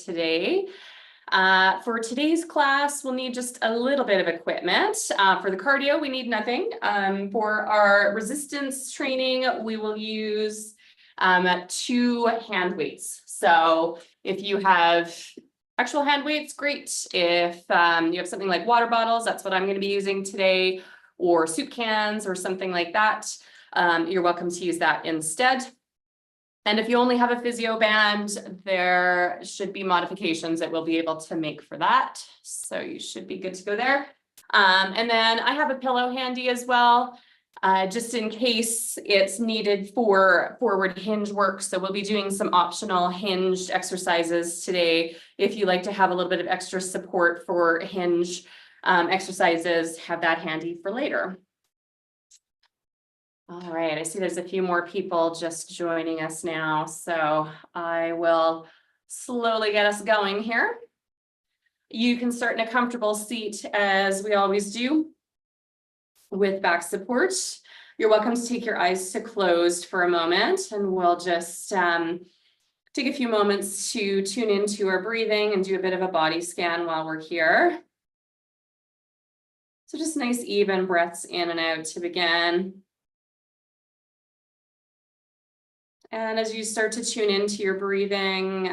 today. For today's class, we'll need just a little bit of equipment. For the cardio, we need nothing. For our resistance training, we will use 2 hand weights. So if you have actual hand weights, great. If you have something like water bottles, that's what I'm going to be using today, or soup cans or something like that, you're welcome to use that instead. And if you only have a physio band, there should be modifications that we'll be able to make for that. So you should be good to go there. And then I have a pillow handy as well, just in case it's needed for forward hinge work. So we'll be doing some optional hinged exercises today. If you like to have a little bit of extra support for hinge exercises, have that handy for later. All right, I see there's a few more people just joining us now, so I will slowly get us going here. You can start in a comfortable seat as we always do with back support. You're welcome to take your eyes to closed for a moment, and we'll just take a few moments to tune into our breathing and do a bit of a body scan while we're here. So just nice even breaths in and out to begin. And as you start to tune into your breathing,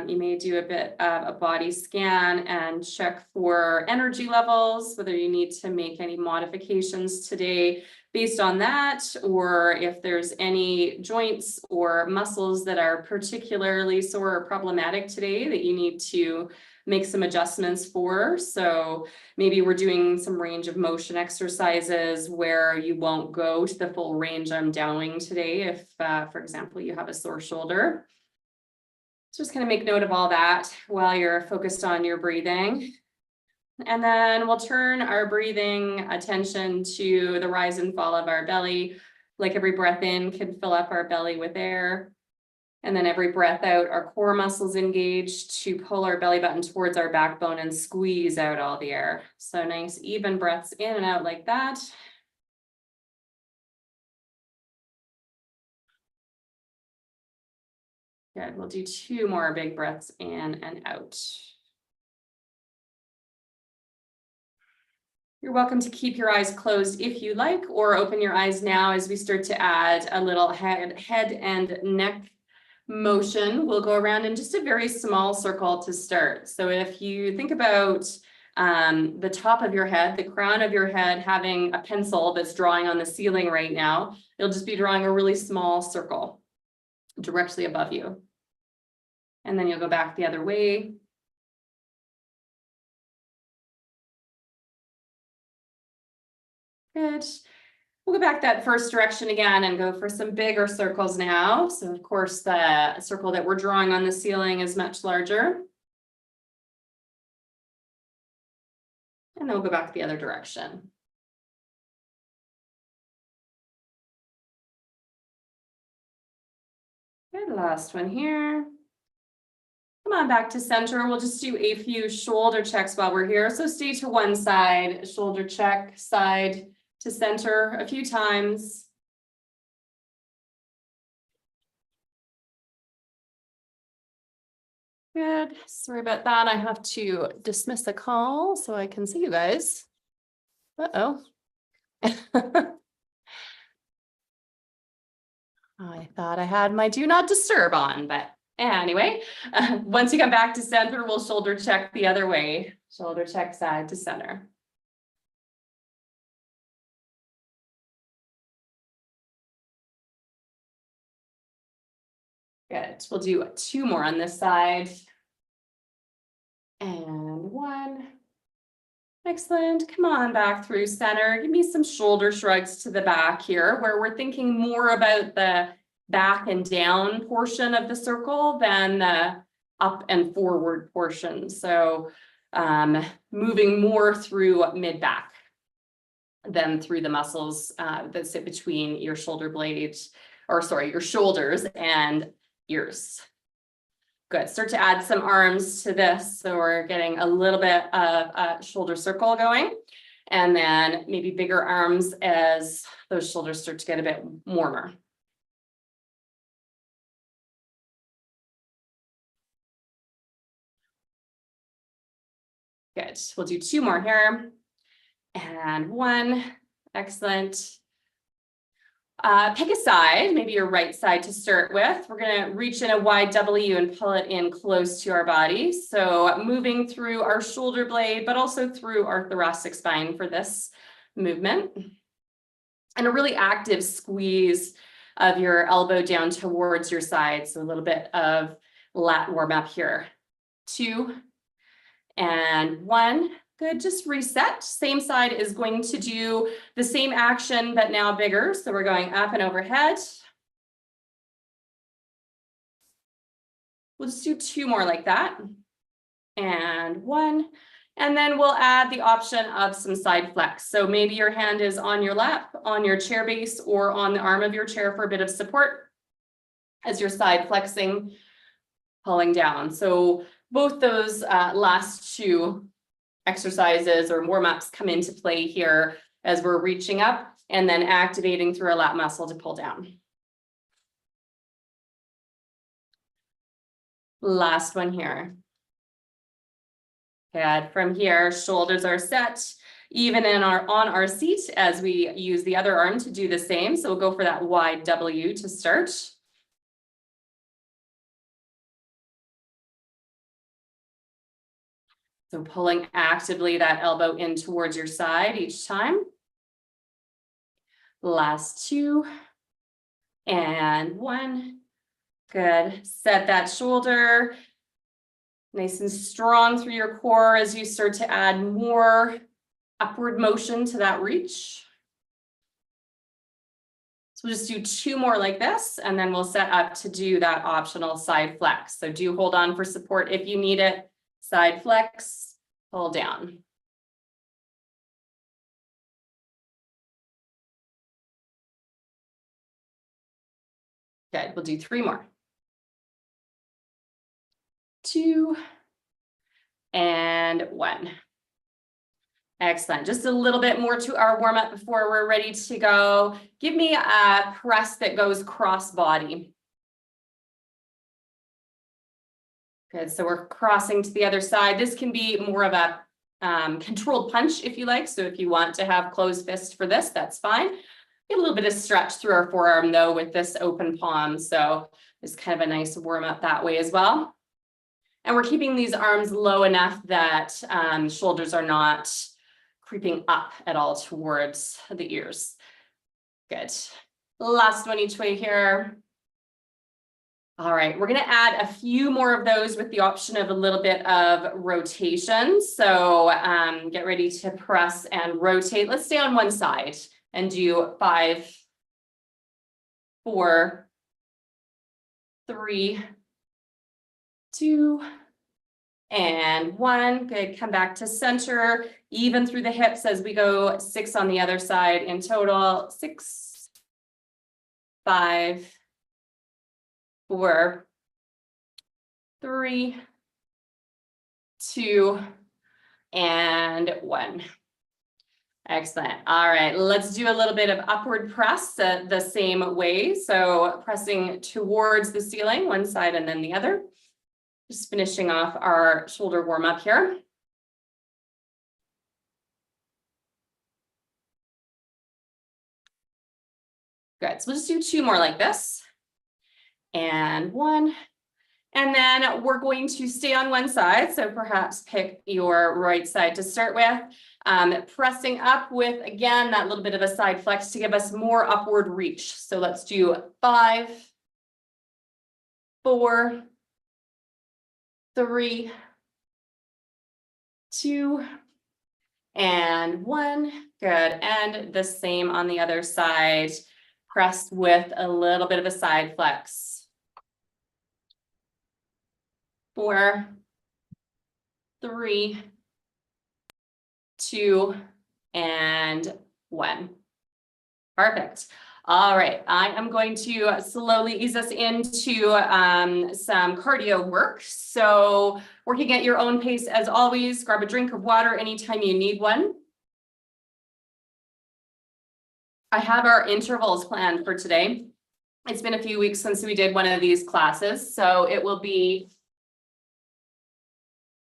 you may do a bit of a body scan and check for energy levels, whether you need to make any modifications today based on that, or if there's any joints or muscles that are particularly sore or problematic today that you need to make some adjustments for. So maybe we're doing some range of motion exercises where you won't go to the full range I'm doing today if, for example, you have a sore shoulder. So just kind of make note of all that while you're focused on your breathing. And then we'll turn our breathing attention to the rise and fall of our belly. Like every breath in can fill up our belly with air. And then every breath out, our core muscles engage to pull our belly button towards our backbone and squeeze out all the air. So nice even breaths in and out like that. Good, we'll do 2 more big breaths in and out. You're welcome to keep your eyes closed if you like, or open your eyes now as we start to add a little head and neck motion. We'll go around in just a very small circle to start. So if you think about the top of your head, the crown of your head having a pencil that's drawing on the ceiling right now, it'll just be drawing a really small circle directly above you. And then you'll go back the other way. Good. We'll go back that first direction again and go for some bigger circles now. So of course, the circle that we're drawing on the ceiling is much larger. And then we'll go back the other direction. Good, last one here. Come on back to center. We'll just do a few shoulder checks while we're here. So stay to one side, shoulder check, side to center a few times. Good. Sorry about that. I have to dismiss the call so I can see you guys. Uh-oh. I thought I had my do not disturb on, but anyway, once you come back to center, we'll shoulder check the other way. Shoulder check side to center. Good. We'll do 2 more on this side. And 1. Excellent. Come on back through center. Give me some shoulder shrugs to the back here, where we're thinking more about the back and down portion of the circle than the up and forward portion. So moving more through mid-back than through the muscles that sit between your shoulder blades, or sorry, your shoulders and ears. Good. Start to add some arms to this. So we're getting a little bit of a shoulder circle going, and then maybe bigger arms as those shoulders start to get a bit warmer. Good. We'll do 2 more here. And 1. Excellent. Pick a side, maybe your right side to start with. We're going to reach in a wide W and pull it in close to our body. So moving through our shoulder blade, but also through our thoracic spine for this movement. And a really active squeeze of your elbow down towards your side. So a little bit of lat warm up here. 2 and 1. Good, just reset. Same side is going to do the same action, but now bigger. So we're going up and overhead. We'll just do 2 more like that. And 1. And then we'll add the option of some side flex. So maybe your hand is on your lap, on your chair base, or on the arm of your chair for a bit of support as you're side flexing, pulling down. So both those last 2 exercises or warm-ups come into play here as we're reaching up and then activating through our lat muscle to pull down. Last one here. Good. From here, shoulders are set, even on our seat as we use the other arm to do the same. So we'll go for that wide W to start. So pulling actively that elbow in towards your side each time. Last 2 and 1. Good. Set that shoulder nice and strong through your core as you start to add more upward motion to that reach. So we'll just do 2 more like this, and then we'll set up to do that optional side flex. So do hold on for support if you need it. Side flex, pull down. Good, we'll do 3 more. 2 and 1. Excellent. Just a little bit more to our warm up before we're ready to go. Give me a press that goes cross body. Good. So we're crossing to the other side. This can be more of a controlled punch if you like. So if you want to have closed fist for this, that's fine. Get a little bit of stretch through our forearm though with this open palm. So it's kind of a nice warm up that way as well. And we're keeping these arms low enough that shoulders are not creeping up at all towards the ears. Good. Last one each way here. All right, we're going to add a few more of those with the option of a little bit of rotation. So get ready to press and rotate. Let's stay on one side and do 5, 4, 3, 2, and 1. Good. Come back to center, even through the hips as we go. 6 on the other side in total. 6, 5, 4, 3, 2, and 1. Excellent. All right, let's do a little bit of upward press the same way. So pressing towards the ceiling, one side and then the other. Just finishing off our shoulder warm up here. Good. So we'll just do 2 more like this. And 1. And then we're going to stay on one side. So perhaps pick your right side to start with. Pressing up with, again, that little bit of a side flex to give us more upward reach. So let's do 5, 4, 3, 2, and 1. Good. And the same on the other side. Pressed with a little bit of a side flex. 4, 3, 2, and 1. Perfect. All right, I am going to slowly ease us into some cardio work. So working at your own pace as always, grab a drink of water anytime you need one. I have our intervals planned for today. It's been a few weeks since we did one of these classes, so it will be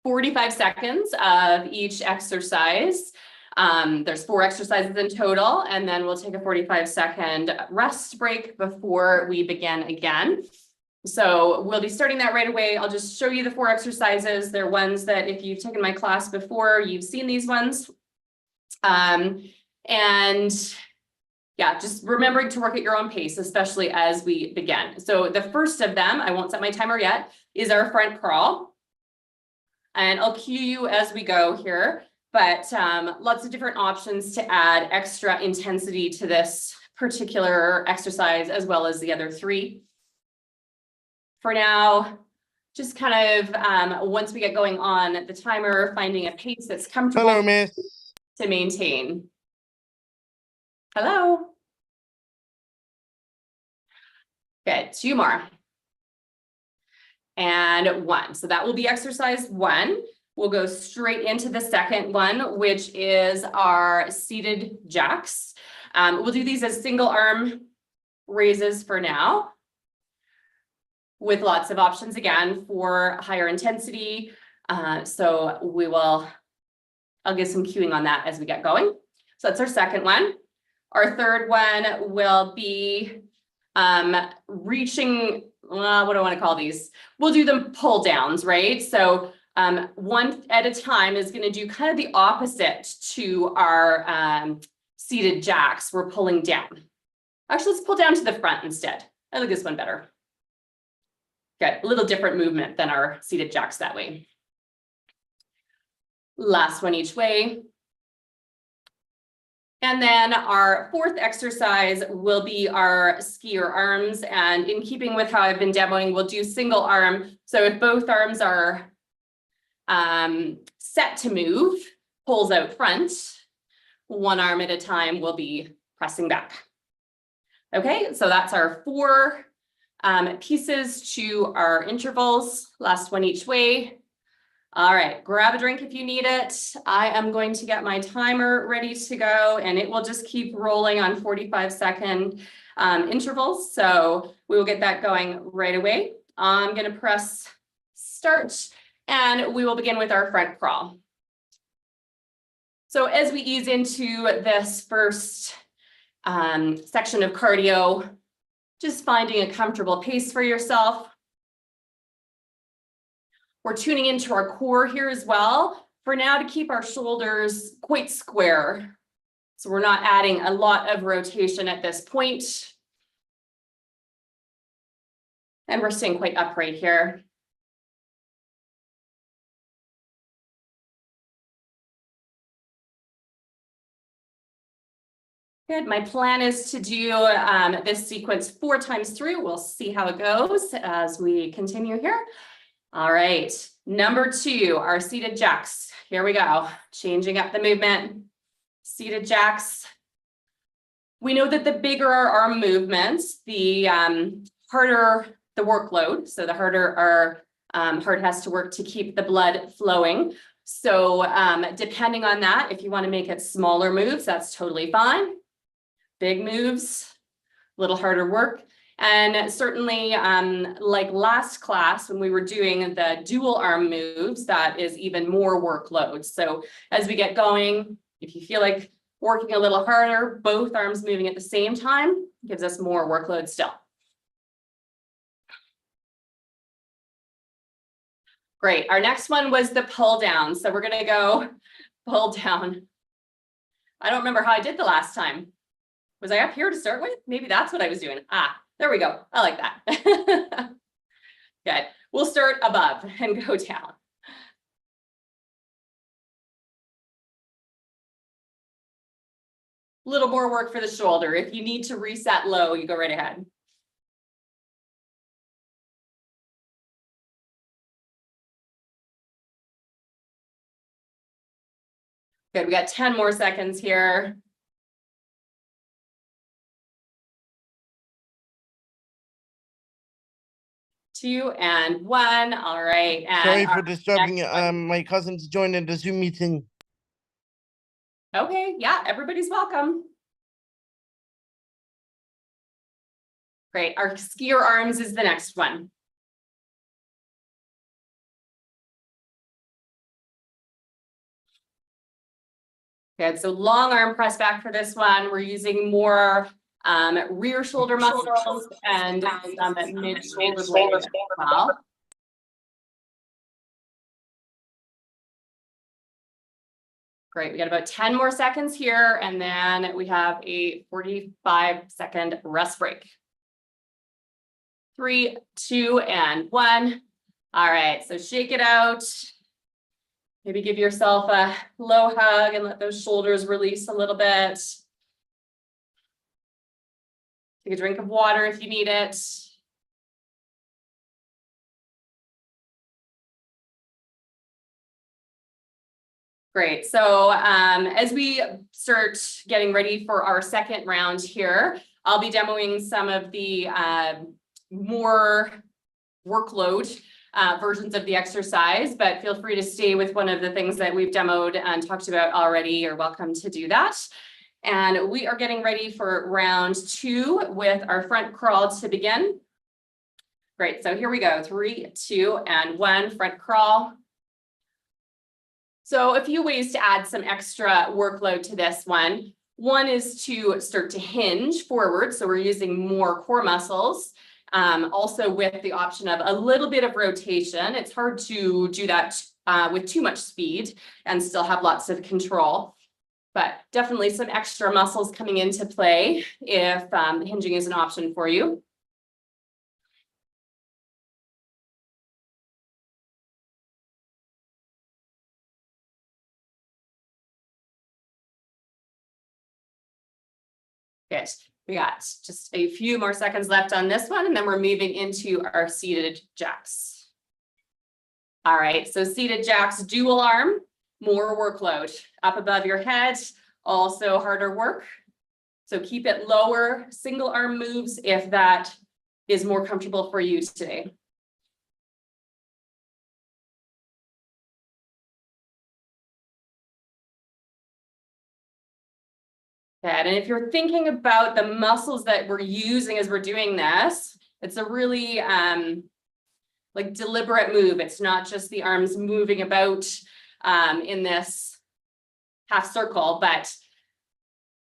45 seconds of each exercise. There's 4 exercises in total, and then we'll take a 45-second rest break before we begin again. So we'll be starting that right away. I'll just show you the 4 exercises. They're ones that if you've taken my class before, you've seen these ones. And yeah, just remembering to work at your own pace, especially as we begin. So the first of them, I won't set my timer yet, is our front crawl. And I'll cue you as we go here, but lots of different options to add extra intensity to this particular exercise, as well as the other 3. For now, just kind of, once we get going on the timer, finding a pace that's comfortable. Hello, miss. To maintain. Hello. Good, 2 more. And 1. So that will be exercise 1. We'll go straight into the second one, which is our seated jacks. We'll do these as single arm raises for now, with lots of options again for higher intensity. So I'll give some cueing on that as we get going. So that's our second one. Our third one will be reaching, what do I want to call these? We'll do them pull downs, right? So one at a time is going to do kind of the opposite to our seated jacks. We're pulling down. Actually, let's pull down to the front instead. I like this one better. Good, a little different movement than our seated jacks that way. Last one each way. And then our 4th exercise will be our skier arms. And in keeping with how I've been demoing, we'll do single arm. So if both arms are set to move, pulls out front, 1 arm at a time will be pressing back. Okay, so that's our 4 pieces to our intervals. Last one each way. All right, grab a drink if you need it. I am going to get my timer ready to go, and it will just keep rolling on 45-second intervals. So we will get that going right away. I'm going to press start, and we will begin with our front crawl. So as we ease into this first section of cardio, just finding a comfortable pace for yourself. We're tuning into our core here as well for now to keep our shoulders quite square. So we're not adding a lot of rotation at this point. And we're staying quite upright here. Good. My plan is to do this sequence 4 times through. We'll see how it goes as we continue here. All right. Number 2, our seated jacks. Here we go. Changing up the movement. Seated jacks. We know that the bigger our arm movements, the harder the workload. So the harder our heart has to work to keep the blood flowing. So depending on that, if you want to make it smaller moves, that's totally fine. Big moves, a little harder work. And certainly like last class, when we were doing the dual arm moves, that is even more workload. So as we get going, if you feel like working a little harder, both arms moving at the same time gives us more workload still. Great. Our next one was the pull down. So we're going to go pull down. I don't remember how I did the last time. Was I up here to start with? Maybe that's what I was doing. There we go. I like that. Good. We'll start above and go down. A little more work for the shoulder. If you need to reset low, you go right ahead. Good. We got 10 more seconds here. 2 and 1. All right. And sorry for disturbing my cousin's joining the Zoom meeting. Okay, yeah, everybody's welcome. Great. Our skier arms is the next one. Good, so long arm press back for this one. We're using more rear shoulder muscles and some mid shoulder blade as well. Great, we got about 10 more seconds here, and then we have a 45-second rest break. 3, 2, and 1. All right, so shake it out. Maybe give yourself a low hug and let those shoulders release a little bit. Take a drink of water if you need it. Great, so as we start getting ready for our second round here, I'll be demoing some of the more workload versions of the exercise, but feel free to stay with one of the things that we've demoed and talked about already. You're welcome to do that. And we are getting ready for round 2 with our front crawl to begin. Great, so here we go. 3, 2, and 1, front crawl. So a few ways to add some extra workload to this one. One is to start to hinge forward. So we're using more core muscles. Also with the option of a little bit of rotation. It's hard to do that with too much speed and still have lots of control. But definitely some extra muscles coming into play if hinging is an option for you. Good. We got just a few more seconds left on this one, and then we're moving into our seated jacks. All right, so seated jacks, dual arm, more workload up above your head, also harder work. So keep it lower, single arm moves if that is more comfortable for you today. Good. And if you're thinking about the muscles that we're using as we're doing this, it's a really like deliberate move. It's not just the arms moving about in this half circle, but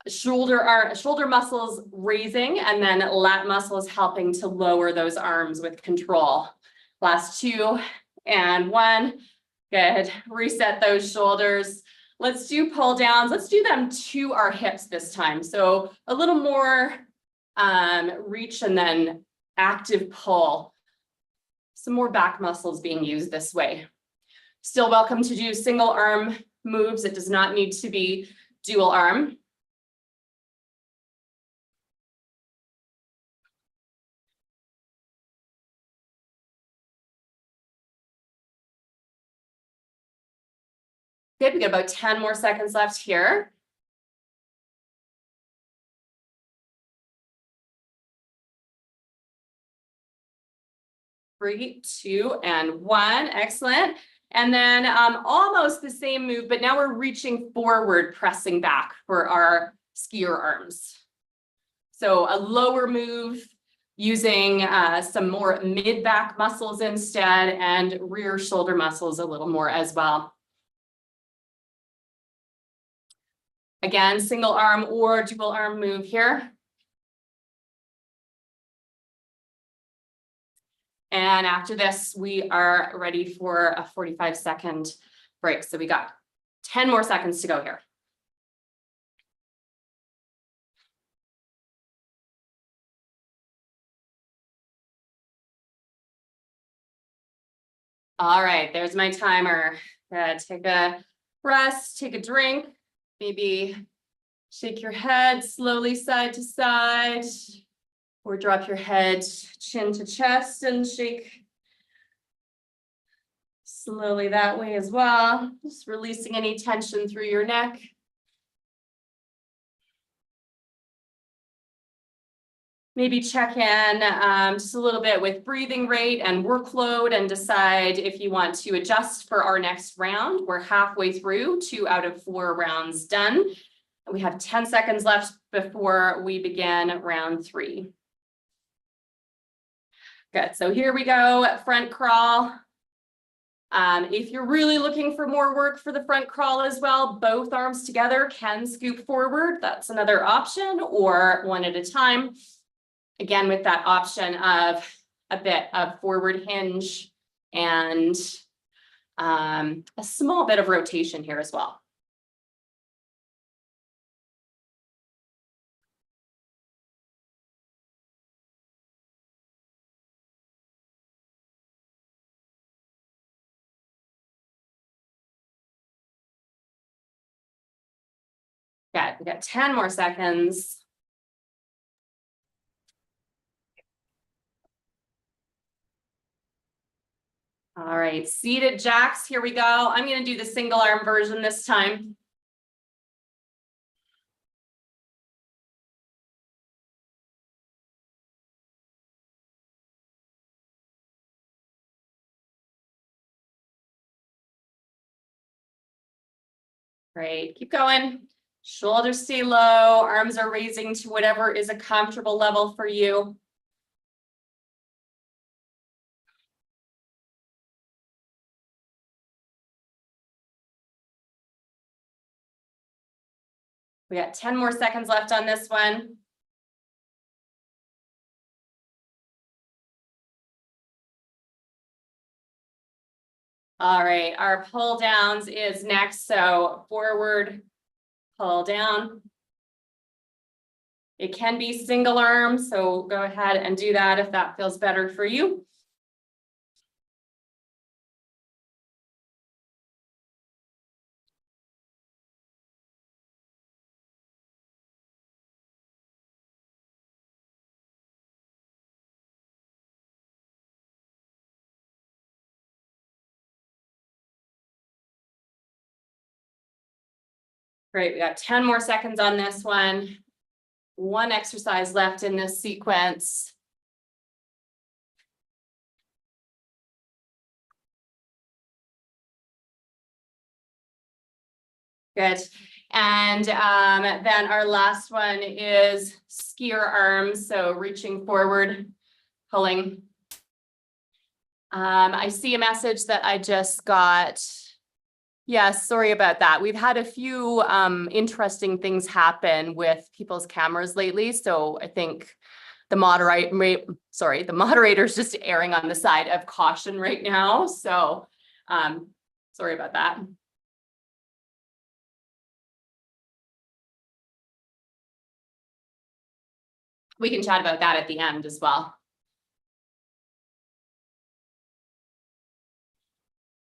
shoulder muscles raising and then lat muscles helping to lower those arms with control. Last 2 and 1. Good. Reset those shoulders. Let's do pull downs. Let's do them to our hips this time. So a little more reach and then active pull. Some more back muscles being used this way. Still welcome to do single arm moves. It does not need to be dual arm. Good, we got about 10 more seconds left here. Three, 2, and 1. Excellent. And then almost the same move, but now we're reaching forward, pressing back for our skier arms. So a lower move using some more mid-back muscles instead and rear shoulder muscles a little more as well. Again, single arm or dual arm move here. And after this, we are ready for a 45-second break. So we got 10 more seconds to go here. All right, there's my timer. Take a rest, take a drink, maybe shake your head slowly side to side, or drop your head chin to chest and shake slowly that way as well. Just releasing any tension through your neck. Maybe check in just a little bit with breathing rate and workload and decide if you want to adjust for our next round. We're halfway through, 2 out of 4 rounds done. We have 10 seconds left before we begin round 3. Good, so here we go, front crawl. If you're really looking for more work for the front crawl as well, both arms together can scoop forward. That's another option, or one at a time. Again, with that option of a bit of forward hinge and a small bit of rotation here as well. Okay, we got 10 more seconds. All right, seated jacks, here we go. I'm going to do the single arm version this time. Great, keep going. Shoulders stay low, arms are raising to whatever is a comfortable level for you. We got 10 more seconds left on this one. All right, our pull downs is next. So forward, pull down. It can be single arm, so go ahead and do that if that feels better for you. Great, we got 10 more seconds on this one. One exercise left in this sequence. Good. And then our last one is skier arms. So reaching forward, pulling. I see a message that I just got. Yes, sorry about that. We've had a few interesting things happen with people's cameras lately. So I think the moderator's just erring on the side of caution right now. So sorry about that. We can chat about that at the end as well.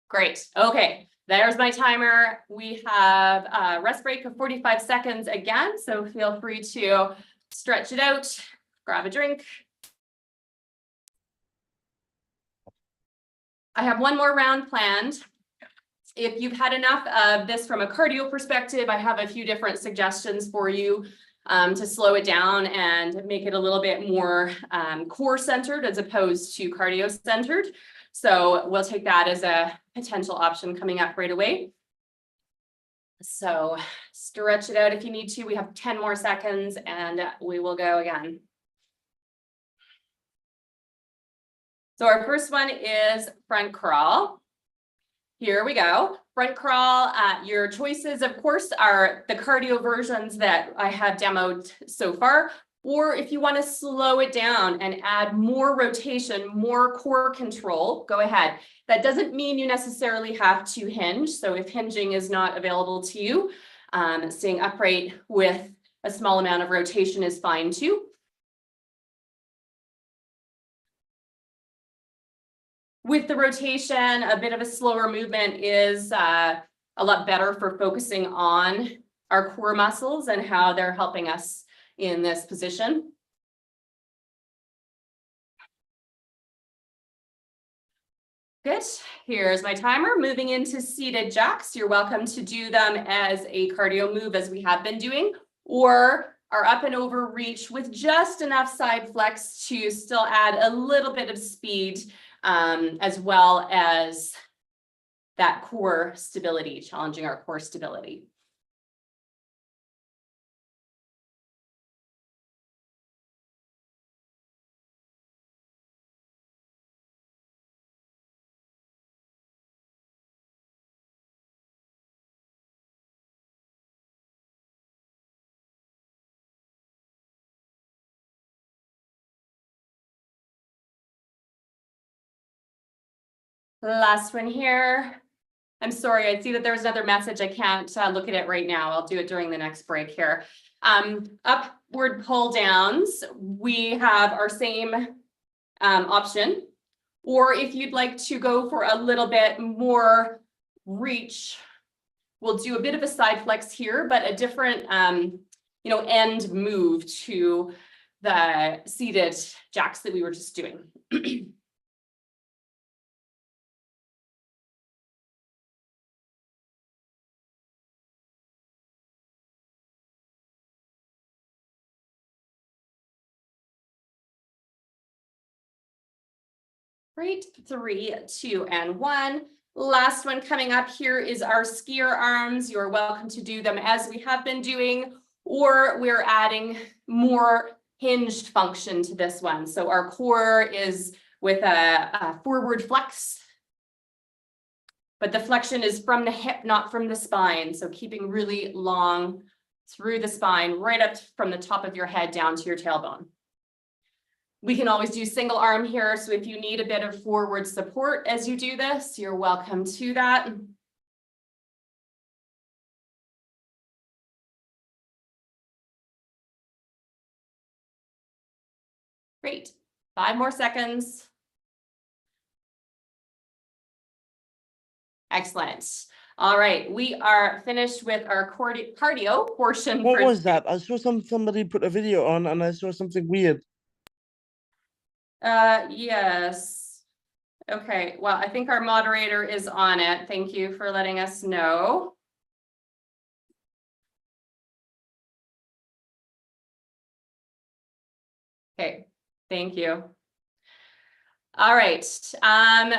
Great. Okay. There's my timer. We have a rest break of 45 seconds again, so feel free to stretch it out, grab a drink. I have one more round planned. If you've had enough of this from a cardio perspective, I have a few different suggestions for you to slow it down and make it a little bit more core centered as opposed to cardio centered. So we'll take that as a potential option coming up right away. So stretch it out if you need to. We have 10 more seconds and we will go again. So our first one is front crawl. Here we go. Front crawl. Your choices, of course, are the cardio versions that I have demoed so far. Or if you want to slow it down and add more rotation, more core control, go ahead. That doesn't mean you necessarily have to hinge. So if hinging is not available to you, staying upright with a small amount of rotation is fine too. With the rotation, a bit of a slower movement is a lot better for focusing on our core muscles and how they're helping us in this position. Good. Here's my timer. Moving into seated jacks. You're welcome to do them as a cardio move as we have been doing, or our up and over reach with just enough side flex to still add a little bit of speed, as well as that core stability, challenging our core stability. Last one here. I'm sorry, I see that there's another message. I can't look at it right now. I'll do it during the next break here. Upward pull downs, we have our same option. Or if you'd like to go for a little bit more reach, we'll do a bit of a side flex here, but a different end move to the seated jacks that we were just doing. Great, 3, 2, and 1. Last one coming up here is our skier arms. You're welcome to do them as we have been doing, or we're adding more hinged function to this one. So our core is with a forward flex, but the flexion is from the hip, not from the spine. So keeping really long through the spine, right up from the top of your head down to your tailbone. We can always do single arm here. So if you need a bit of forward support as you do this, you're welcome to that. Great. 5 more seconds. Excellent. All right, we are finished with our cardio portion. What was that? I saw somebody put a video on and I saw something weird. Yes. Okay, well, I think our moderator is on it. Thank you for letting us know. Okay, thank you. All right,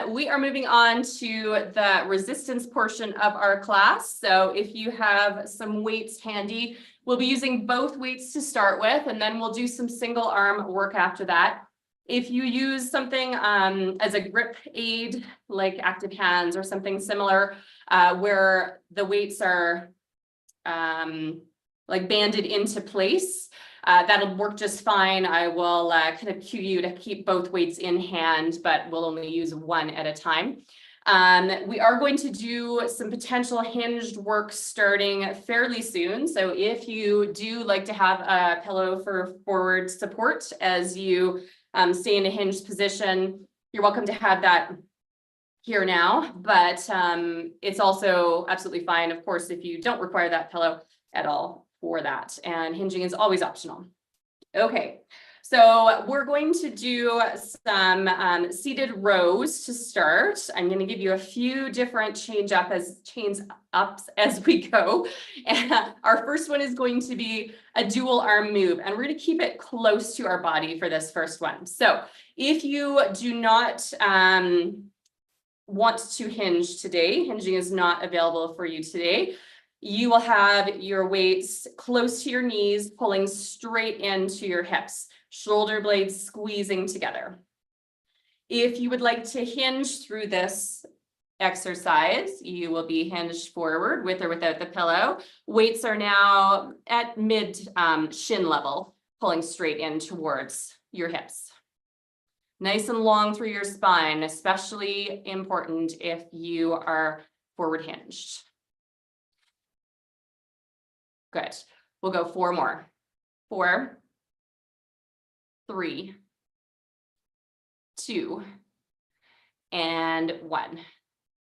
we are moving on to the resistance portion of our class. So if you have some weights handy, we'll be using both weights to start with, and then we'll do some single arm work after that. If you use something as a grip aid, like active hands or something similar, where the weights are like banded into place, that'll work just fine. I will kind of cue you to keep both weights in hand, but we'll only use one at a time. We are going to do some potential hinged work starting fairly soon. So if you do like to have a pillow for forward support as you stay in a hinged position, you're welcome to have that here now, but it's also absolutely fine, of course, if you don't require that pillow at all for that, and hinging is always optional. Okay, so we're going to do some seated rows to start. I'm going to give you a few different chains ups as we go. And our first one is going to be a dual arm move, and we're going to keep it close to our body for this first one. So if you do not want to hinge today, hinging is not available for you today, you will have your weights close to your knees, pulling straight into your hips, shoulder blades squeezing together. If you would like to hinge through this exercise, you will be hinged forward with or without the pillow. Weights are now at mid shin level, pulling straight in towards your hips. Nice and long through your spine, especially important if you are forward hinged. Good. We'll go 4 more. 4, 3, 2, and 1.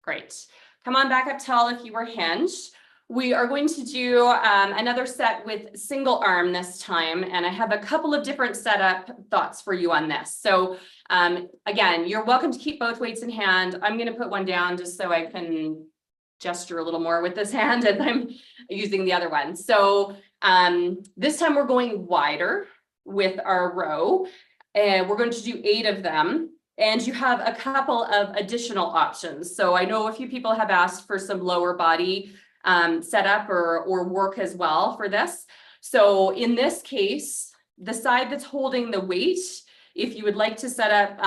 Great. Come on back up tall if you were hinged. We are going to do another set with single arm this time, and I have a couple of different setup thoughts for you on this. So again, you're welcome to keep both weights in hand. I'm going to put one down just so I can gesture a little more with this hand as I'm using the other one. So this time we're going wider with our row, and we're going to do 8 of them. And you have a couple of additional options. So I know a few people have asked for some lower body setup or work as well for this. So in this case, the side that's holding the weight, if you would like to set up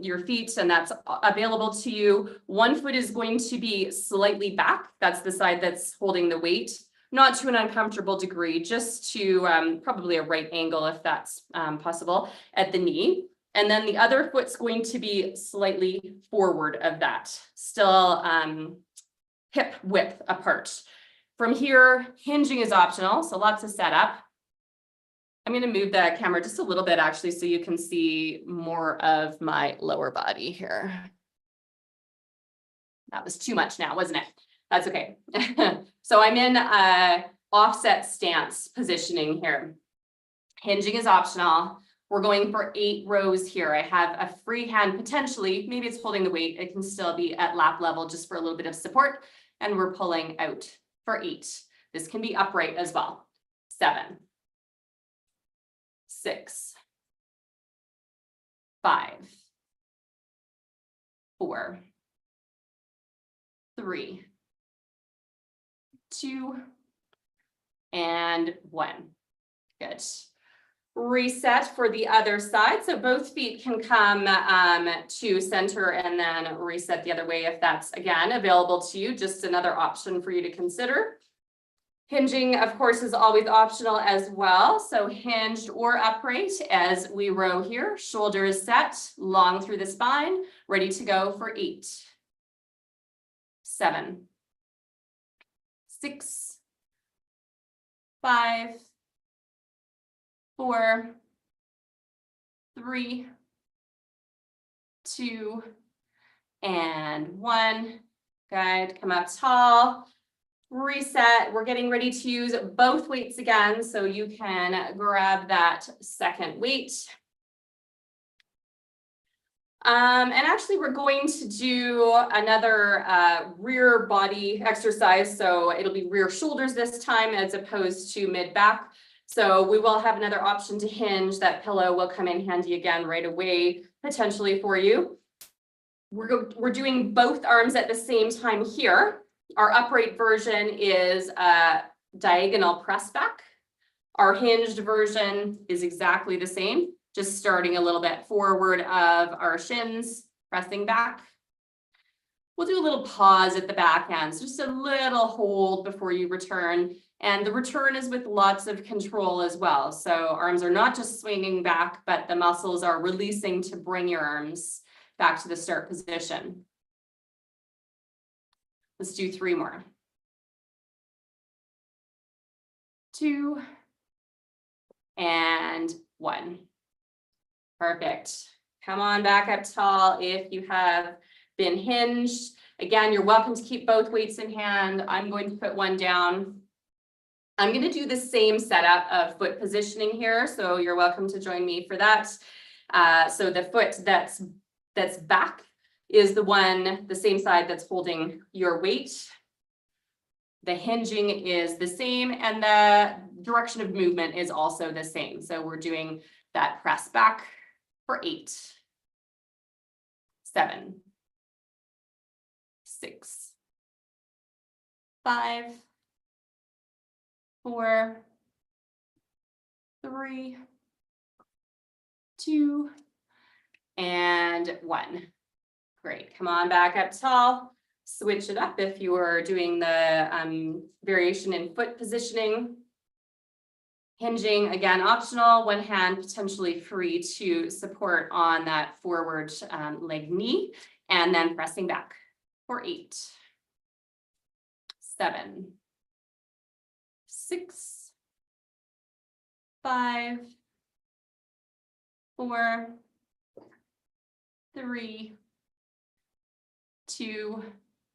your feet and that's available to you, one foot is going to be slightly back. That's the side that's holding the weight, not to an uncomfortable degree, just to probably a right angle if that's possible at the knee. And then the other foot's going to be slightly forward of that, still hip width apart. From here, hinging is optional, so lots of setup. I'm going to move the camera just a little bit actually so you can see more of my lower body here. That was too much now, wasn't it? That's okay. So I'm in offset stance positioning here. Hinging is optional. We're going for 8 rows here. I have a free hand potentially, maybe it's holding the weight. It can still be at lap level just for a little bit of support. And we're pulling out for 8. This can be upright as well. 7, 6, 5, 4, 3, 2, and 1. Good. Reset for the other side. So both feet can come to center and then reset the other way if that's, again, available to you. Just another option for you to consider. Hinging, of course, is always optional as well. So hinged or upright as we row here. Shoulders set, long through the spine, ready to go for 8, 7, 6, 5, 4, 3, 2, and 1. Good. Come up tall. Reset. We're getting ready to use both weights again, so you can grab that second weight. And actually, we're going to do another rear body exercise. So it'll be rear shoulders this time as opposed to mid back. So we will have another option to hinge. That pillow will come in handy again right away, potentially for you. We're doing both arms at the same time here. Our upright version is a diagonal press back. Our hinged version is exactly the same, just starting a little bit forward of our shins, pressing back. We'll do a little pause at the back end, so just a little hold before you return. And the return is with lots of control as well. So arms are not just swinging back, but the muscles are releasing to bring your arms back to the start position. Let's do 3 more. 2, and 1. Perfect. Come on back up tall if you have been hinged. Again, you're welcome to keep both weights in hand. I'm going to put one down. I'm going to do the same setup of foot positioning here, so you're welcome to join me for that. So the foot that's back is the same side that's holding your weight. The hinging is the same, and the direction of movement is also the same. So we're doing that press back for 8, 7, 6, 5, 4, 3, 2, and 1. Great. Come on back up tall. Switch it up if you are doing the variation in foot positioning. Hinging, again, optional. One hand potentially free to support on that forward leg knee, and then pressing back for 8, 7, 6, 5, 4, 3, 2,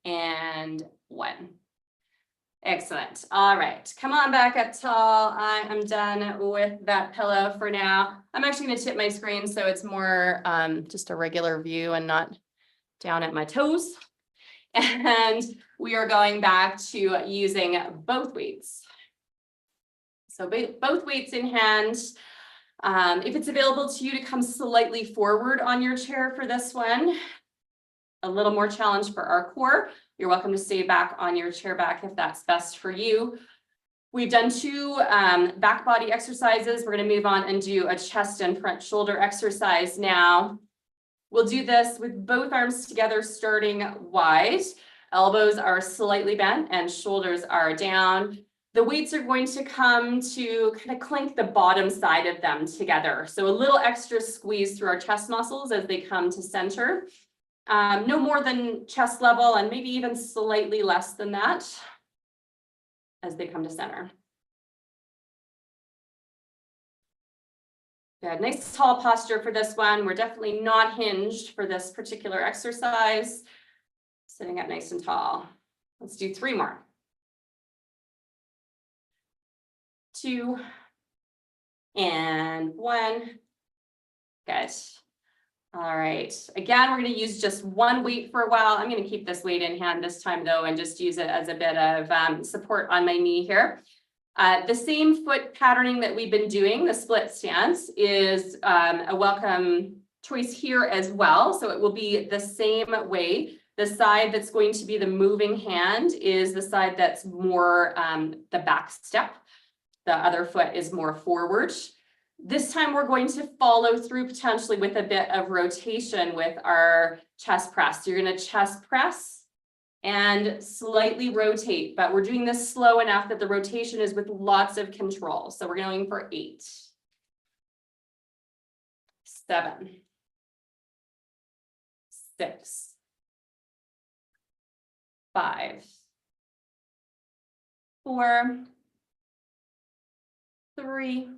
and 1. Excellent. All right. Come on back up tall. I am done with that pillow for now. I'm actually going to tip my screen so it's more just a regular view and not down at my toes. And we are going back to using both weights. So both weights in hand. If it's available to you to come slightly forward on your chair for this one, a little more challenge for our core. You're welcome to stay back on your chair back if that's best for you. We've done 2 back body exercises. We're going to move on and do a chest and front shoulder exercise now. We'll do this with both arms together, starting wide. Elbows are slightly bent and shoulders are down. The weights are going to come to kind of clink the bottom side of them together. So a little extra squeeze through our chest muscles as they come to center. No more than chest level and maybe even slightly less than that as they come to center. Good, nice tall posture for this one. We're definitely not hinged for this particular exercise. Sitting up nice and tall. Let's do 3 more. 2 and 1. Good. All right. Again, we're going to use just one weight for a while. I'm going to keep this weight in hand this time though, and just use it as a bit of support on my knee here. The same foot patterning that we've been doing, the split stance, is a welcome choice here as well. So it will be the same way. The side that's going to be the moving hand is the side that's more the back step. The other foot is more forward. This time we're going to follow through potentially with a bit of rotation with our chest press. You're going to chest press and slightly rotate, but we're doing this slow enough that the rotation is with lots of control. So we're going for 8, 7, 6, 5, 4, 3,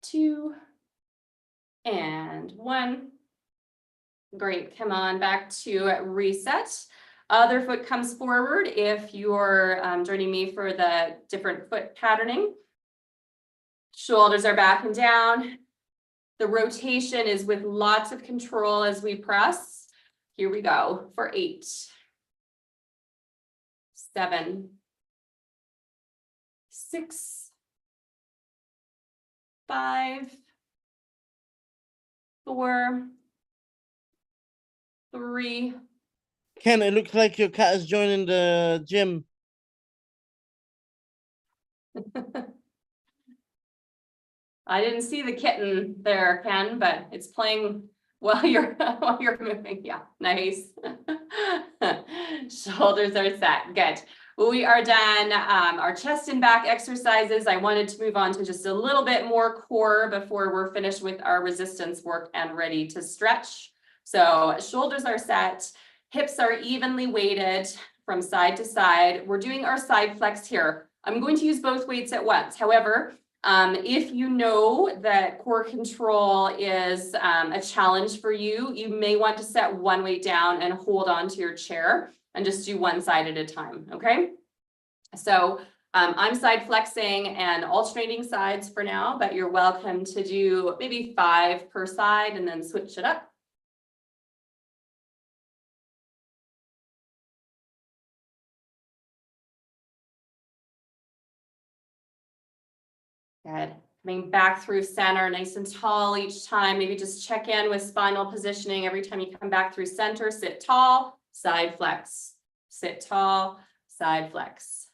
2, and 1. Great, come on back to reset. Other foot comes forward if you're joining me for the different foot patterning. Shoulders are back and down. The rotation is with lots of control as we press. Here we go for 8, 7, 6, 5, 4, 3. Ken, it looks like your cat is joining the gym. I didn't see the kitten there, Ken, but it's playing while you're moving. Yeah, nice. Shoulders are set. Good. We are done. Our chest and back exercises. I wanted to move on to just a little bit more core before we're finished with our resistance work and ready to stretch. So shoulders are set, hips are evenly weighted from side to side. We're doing our side flex here. I'm going to use both weights at once. However, if you know that core control is a challenge for you, you may want to set one weight down and hold on to your chair and just do one side at a time, okay? So I'm side flexing and alternating sides for now, but you're welcome to do maybe 5 per side and then switch it up. Good. Coming back through center, nice and tall each time. Maybe just check in with spinal positioning. Every time you come back through center, sit tall, side flex. Sit tall, side flex.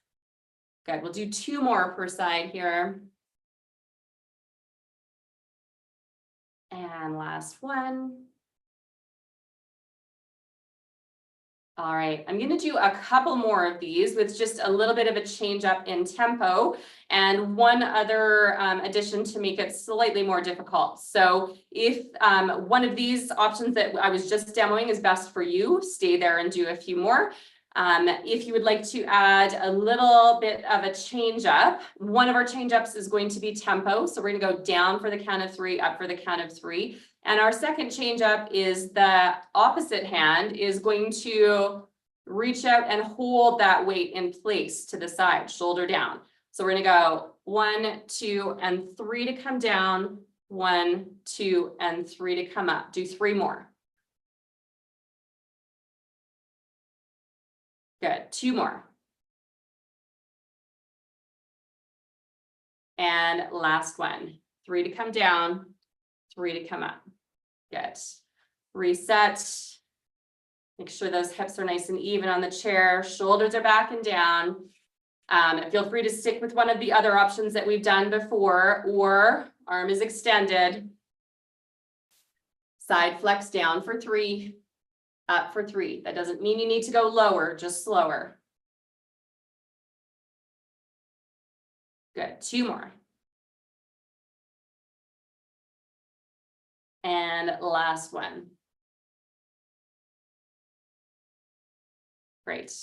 Good. We'll do 2 more per side here. And last one. All right, I'm going to do a couple more of these with just a little bit of a change up in tempo and one other addition to make it slightly more difficult. So if one of these options that I was just demoing is best for you, stay there and do a few more. If you would like to add a little bit of a change up, one of our change ups is going to be tempo. So we're going to go down for the count of 3, up for the count of 3. And our second change up is the opposite hand is going to reach out and hold that weight in place to the side, shoulder down. So we're going to go 1, 2, and 3 to come down, 1, 2, and 3 to come up. Do 3 more. Good. 2 more. And last one. 3 to come down, 3 to come up. Good. Reset. Make sure those hips are nice and even on the chair. Shoulders are back and down. Feel free to stick with one of the other options that we've done before, or arm is extended. Side flex down for 3, up for 3. That doesn't mean you need to go lower, just slower. Good, 2 more. And last one. Great.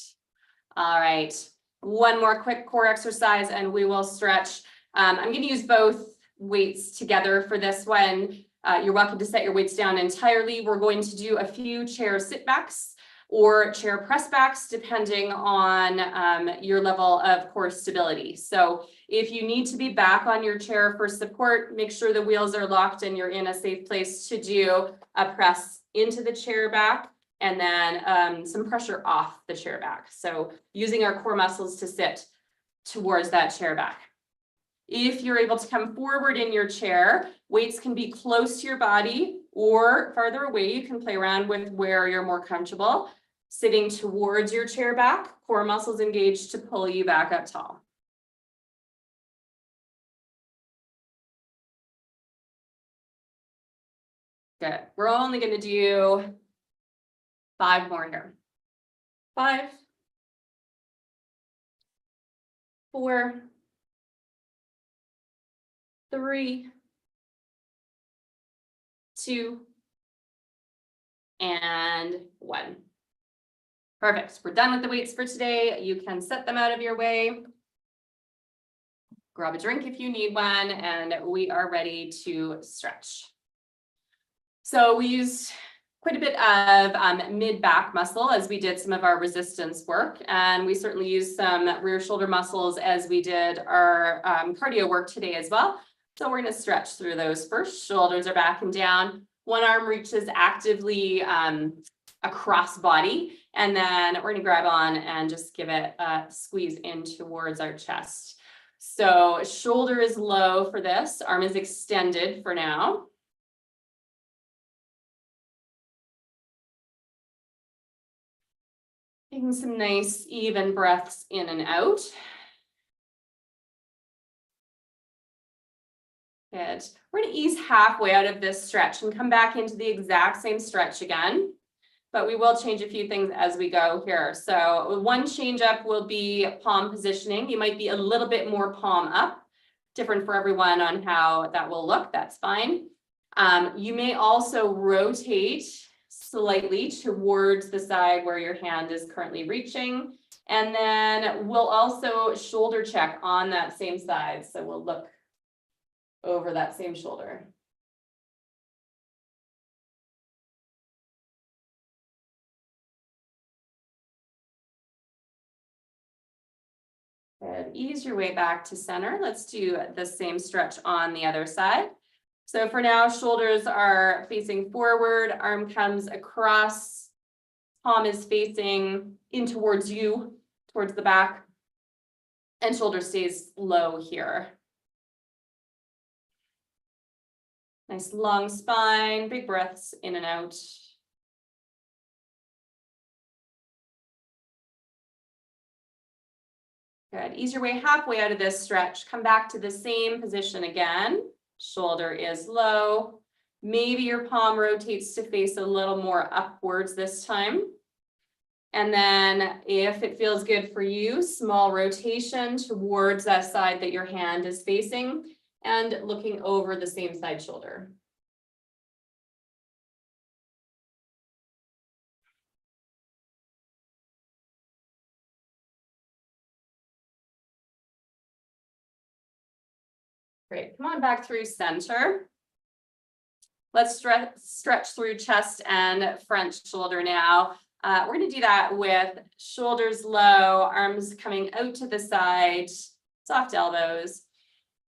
All right, one more quick core exercise and we will stretch. I'm going to use both weights together for this one. You're welcome to set your weights down entirely. We're going to do a few chair sit backs or chair press backs, depending on your level of core stability. So if you need to be back on your chair for support, make sure the wheels are locked and you're in a safe place to do a press into the chair back, and then some pressure off the chair back. So using our core muscles to sit towards that chair back. If you're able to come forward in your chair, weights can be close to your body or farther away. You can play around with where you're more comfortable. Sitting towards your chair back, core muscles engaged to pull you back up tall. Good. We're only going to do 5 more here. 5, 4, 3, 2, and 1. Perfect. We're done with the weights for today. You can set them out of your way. Grab a drink if you need one, and we are ready to stretch. So we used quite a bit of mid-back muscle as we did some of our resistance work, and we certainly used some rear shoulder muscles as we did our cardio work today as well. So we're going to stretch through those first. Shoulders are back and down. One arm reaches actively across body, and then we're going to grab on and just give it a squeeze in towards our chest. So shoulder is low for this, arm is extended for now. Taking some nice even breaths in and out. Good. We're going to ease halfway out of this stretch and come back into the exact same stretch again, but we will change a few things as we go here. So one change up will be palm positioning. You might be a little bit more palm up, different for everyone on how that will look. That's fine. You may also rotate slightly towards the side where your hand is currently reaching. And then we'll also shoulder check on that same side. So we'll look over that same shoulder. Good. Ease your way back to center. Let's do the same stretch on the other side. So for now, shoulders are facing forward, arm comes across, palm is facing in towards you, towards the back, and shoulder stays low here. Nice long spine, big breaths in and out. Good. Ease your way halfway out of this stretch. Come back to the same position again. Shoulder is low. Maybe your palm rotates to face a little more upwards this time. And then if it feels good for you, small rotation towards that side that your hand is facing and looking over the same side shoulder. Great. Come on back through center. Let's stretch through chest and front shoulder now. We're going to do that with shoulders low, arms coming out to the side, soft elbows,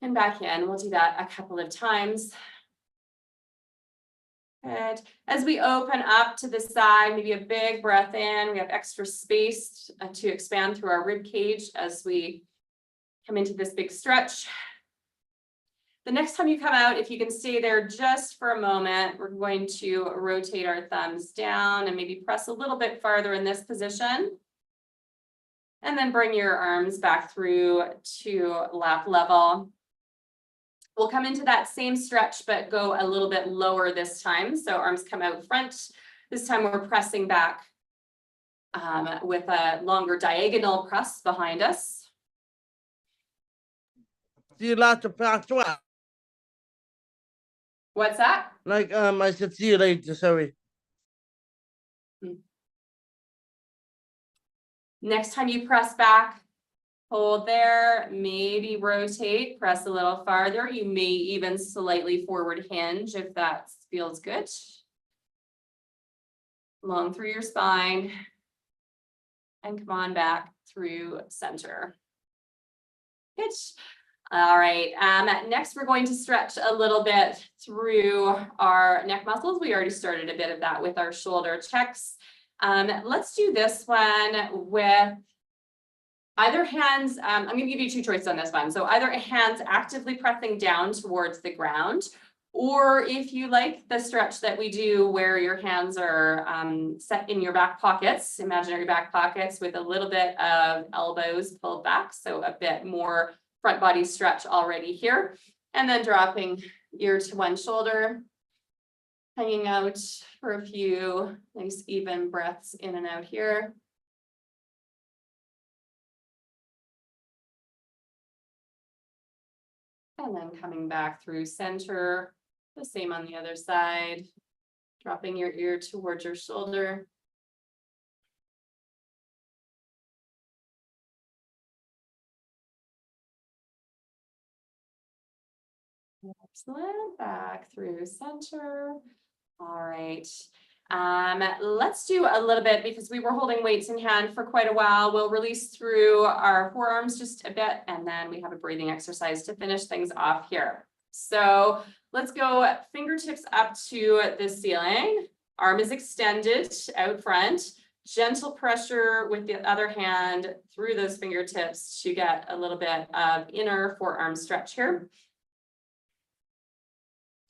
and back in. We'll do that a couple of times. Good. As we open up to the side, maybe a big breath in. We have extra space to expand through our rib cage as we come into this big stretch. The next time you come out, if you can stay there just for a moment, we're going to rotate our thumbs down and maybe press a little bit farther in this position. And then bring your arms back through to lap level. We'll come into that same stretch, but go a little bit lower this time. So arms come out front. This time we're pressing back with a longer diagonal press behind us. See you later, Pastor. What's that? Like, I said, see you later, sorry. Next time you press back, hold there, maybe rotate, press a little farther. You may even slightly forward hinge if that feels good. Long through your spine. And come on back through center. Good. All right, next we're going to stretch a little bit through our neck muscles. We already started a bit of that with our shoulder checks. Let's do this one with either hands. I'm going to give you two choices on this one. So either hands actively pressing down towards the ground, or if you like the stretch that we do where your hands are set in your back pockets, imaginary back pockets with a little bit of elbows pulled back. So a bit more front body stretch already here. And then dropping ear to one shoulder, hanging out for a few nice even breaths in and out here. And then coming back through center, the same on the other side, dropping your ear towards your shoulder. Excellent, back through center. All right, let's do a little bit because we were holding weights in hand for quite a while. We'll release through our forearms just a bit, and then we have a breathing exercise to finish things off here. So let's go fingertips up to the ceiling. Arm is extended out front. Gentle pressure with the other hand through those fingertips to get a little bit of inner forearm stretch here.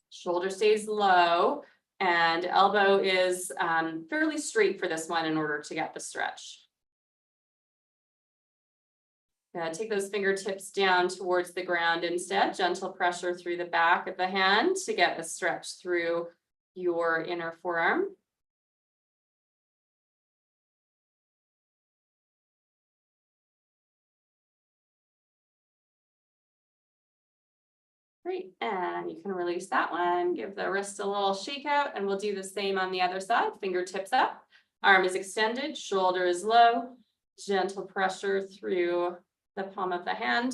Shoulder stays low and elbow is fairly straight for this one in order to get the stretch. Take those fingertips down towards the ground instead. Gentle pressure through the back of the hand to get the stretch through your inner forearm. Great, and you can release that one, give the wrist a little shake out, and we'll do the same on the other side. Fingertips up, arm is extended, shoulder is low, gentle pressure through the palm of the hand.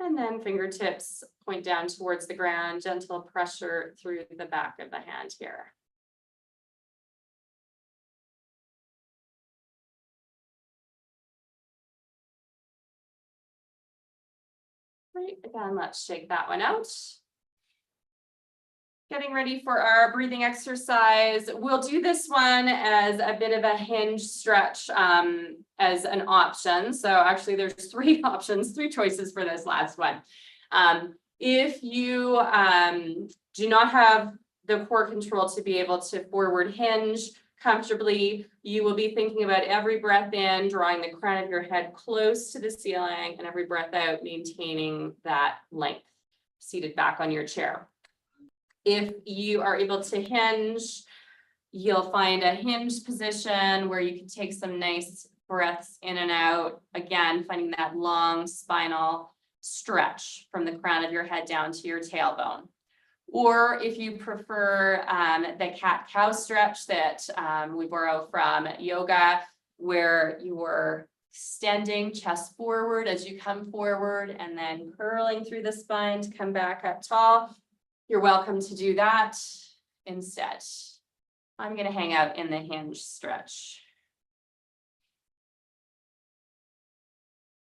And then fingertips point down towards the ground, gentle pressure through the back of the hand here. Great, again, let's shake that one out. Getting ready for our breathing exercise. We'll do this one as a bit of a hinge stretch as an option. So actually there's three options, three choices for this last one. If you do not have the core control to be able to forward hinge comfortably, you will be thinking about every breath in, drawing the crown of your head close to the ceiling, and every breath out, maintaining that length, seated back on your chair. If you are able to hinge, you'll find a hinge position where you can take some nice breaths in and out. Again, finding that long spinal stretch from the crown of your head down to your tailbone. Or if you prefer the cat-cow stretch that we borrow from yoga, where you're extending chest forward as you come forward and then curling through the spine to come back up tall, you're welcome to do that instead. I'm going to hang out in the hinge stretch.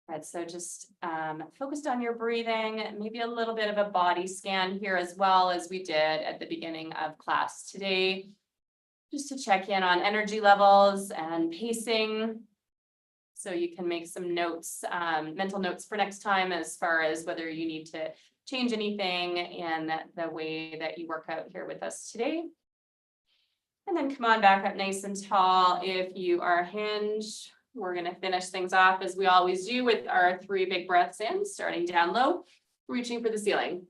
Right, so just focused on your breathing, maybe a little bit of a body scan here as well as we did at the beginning of class today, just to check in on energy levels and pacing. So you can make some notes, mental notes for next time as far as whether you need to change anything in the way that you work out here with us today. And then come on back up nice and tall. If you are hinged, we're going to finish things off as we always do with our 3 big breaths in, starting down low, reaching for the ceiling.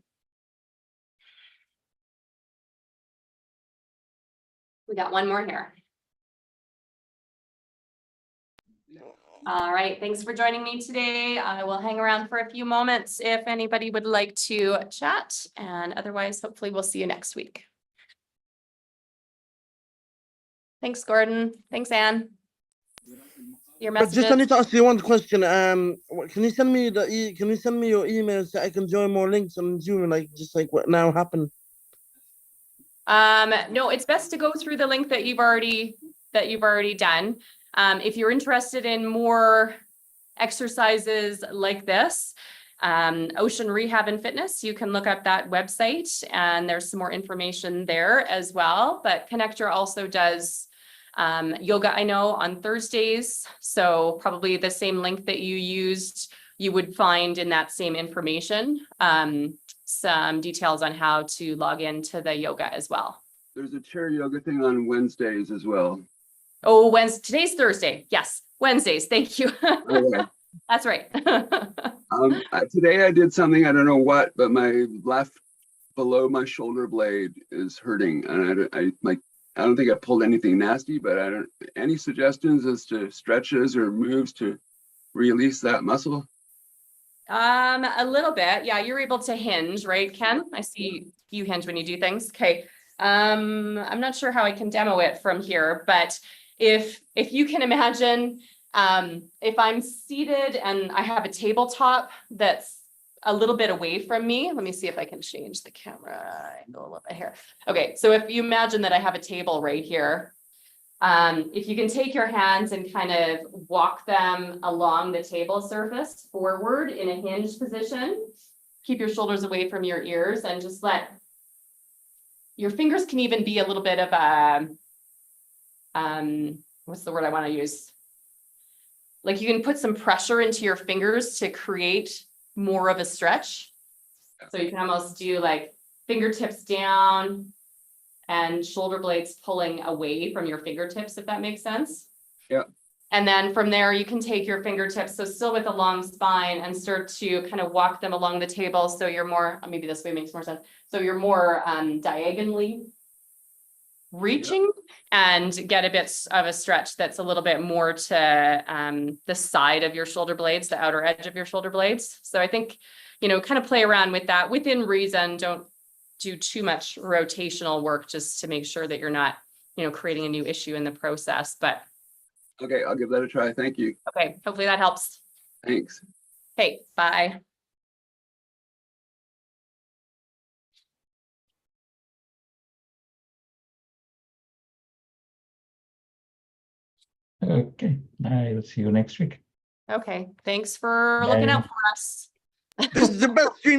We got one more here. All right, thanks for joining me today. I will hang around for a few moments if anybody would like to chat, and otherwise, hopefully we'll see you next week. Thanks, Gordon. Thanks, Anne. Your But just I messages. need to ask you one question. Can you send me can you send me your emails so I can join more links on Zoom, like just like what now happened? No, it's best to go through the link that you've already done. If you're interested in more exercises like this, Ocean Rehab and Fitness, you can look up that website and there's some more information there as well. But Connector also does yoga, I know, on Thursdays. So probably the same link that you used, you would find in that same information, some details on how to log into the yoga as well. There's a chair yoga thing on Wednesdays as well. Oh, today's Thursday. Yes, Wednesdays. Thank you. Okay. That's right. Today I did something, I don't know what, but my left below my shoulder blade is hurting, and I don't think I pulled anything nasty, but any suggestions as to stretches or moves to release that muscle? A little bit. Yeah, you're able to hinge, right, Ken? I see you hinge when you do things. Okay. I'm not sure how I can demo it from here, but if you can imagine, if I'm seated and I have a tabletop that's a little bit away from me, let me see if I can change the camera angle a little bit here. Okay, so if you imagine that I have a table right here, if you can take your hands and kind of walk them along the table surface forward in a hinge position, keep your shoulders away from your ears and just let your fingers can even be a little bit of a, what's the word I want to use? Like you can put some pressure into your fingers to create more of a stretch. So you can almost do like fingertips down and shoulder blades pulling away from your fingertips, if that makes sense. Yeah. And then from there, you can take your fingertips, so still with a long spine, and start to kind of walk them along the table. So you're more, maybe this way makes more sense. So you're more diagonally reaching and get a bit of a stretch that's a little bit more to the side of your shoulder blades, the outer edge of your shoulder blades. So I think, kind of play around with that within reason. Don't do too much rotational work just to make sure that you're not, creating a new issue in the process. But Okay, I'll give that a try. Thank you. okay, hopefully that helps. Thanks. Okay, bye. Okay, I will see you next week. Okay, thanks for looking out Bye. for us. This is the best stream.